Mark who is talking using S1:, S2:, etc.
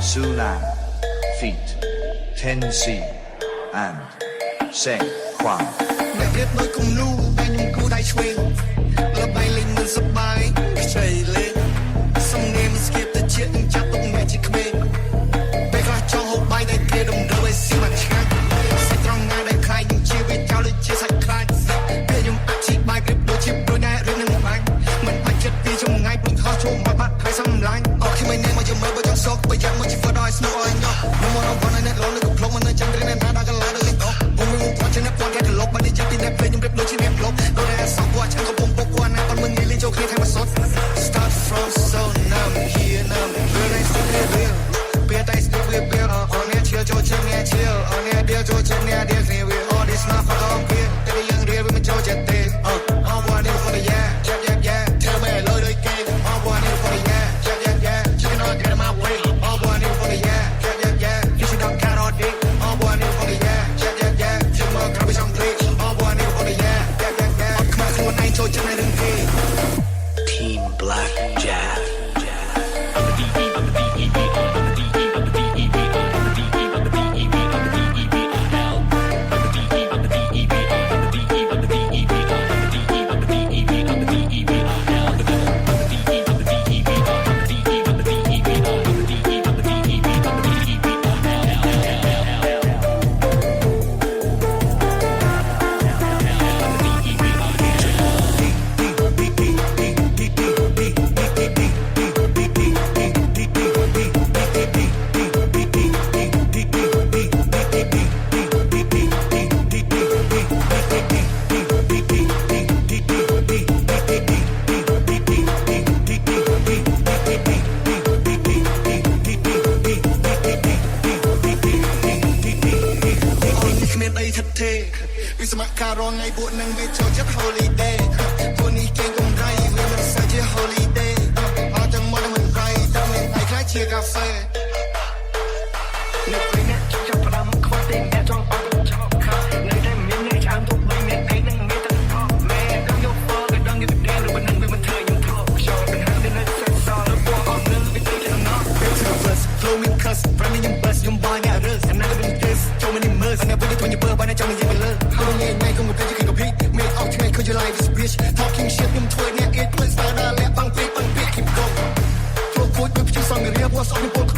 S1: Sulan, feet, 10C, and Seng Kwan.
S2: អ្នករៀបដោយគំនូតែខ្ញុំគូដៃឆ្វេងលើបីលេងមិនសប្បាយខ្ចីលេងសំងេមស្គៀបទៅជានឹងចាប់ទុកអ្នកជាក្មេងពេលខ្លះចង់ហូបបាយតែគេដំរើឲ្យស៊ីមិនឆ្ងាញ់សាច់ត្រង់ណាដែលខ្លាយនឹងជាវាចោលដូចជាសាច់ខ្លាចពេលខ្ញុំអធិប្បាយប្រៀបដូចជាដូចដែររឿងនឹងបាញ់មិនបាច់ចិត្តពីចម្ងាយព្រឹងខុសចូលមកបាត់ហើយសំឡាញ់អត់ខ្ញុំមិនមកយកមើលបើចង់សោកបើយ៉ាងមកជីវិតឲ្យស្នូឲ្យញ៉ោះខ្ញុំមកដល់នៅឡងនៅកំភ្លុកមិននៅចាំត្រេនណាដល់កន្លែងដូចអូខ្ញុំមិនគាត់ជាអ្នកគាត់គេទៅលុបបាត់នេះចិត្តពីអ្នកភ្លេងខ្ញុំប្រៀបដូចជាអ្នកលុបដូចតែសោកគាត់ចាំកំពុងពុកគាត់ណាគាត់មិនងាយលេងចូលគ្នាថែមមកសុទ្ធ Start from so now here now where I still real ពេលតែ still real on it chill ចូលជាអ្នក chill on it deal ចូលជាអ្នក deal គ្នា we all this not for long here តែយើង real មិនចូលចិត្តទេ all one in for the yeah tell me លុយដូចគេ all one in for the yeah you know get my way all one in for the yeah you should not count all day all one in for the yeah you know grab me some play all one in for the yeah ខ្មៅខ្លួនឯងចូលចិត្តនៅរឿងគេ
S3: Team Black Jazz.
S2: វិសមការរងថ្ងៃពួកនឹងវាចូលចិត្ត holiday ពួកនេះគេកំរៃវាមិនសើជា holiday អត់ទាំងមកមិនប្រៃតែនឹងឯខ្លះជាកាហ្វេនៅពេលអ្នកចាប់ផ្ដើមខ្វះទេអ្នកចង់អត់ចោលខានៅតែមានអ្នកចាំទុកបីអ្នកឯងនឹងមានតែអត់មែនដឹងយកពកដឹងយកតែឬមិននឹងវាមិនធ្វើខ្ញុំថោកចូលទៅហើយនៅសេសសល់ពួកអត់នឹងវាទៅជាណោះ flow me cuss running in bus ខ្ញុំបាយអ្នករើស and I been this so many months and I put it when you burn បានចាំនិយាយទៅលើខ្ញុំញ៉ៃញ៉ៃខ្ញុំទៅគេក៏ភី make out tonight cause you like this bitch talking shit ខ្ញុំធ្វើអ្នក it មិនស្ដារដល់លាក់បាំងពេក keep going ចូលគួចដូចជាសង្គ្រាម what's on the book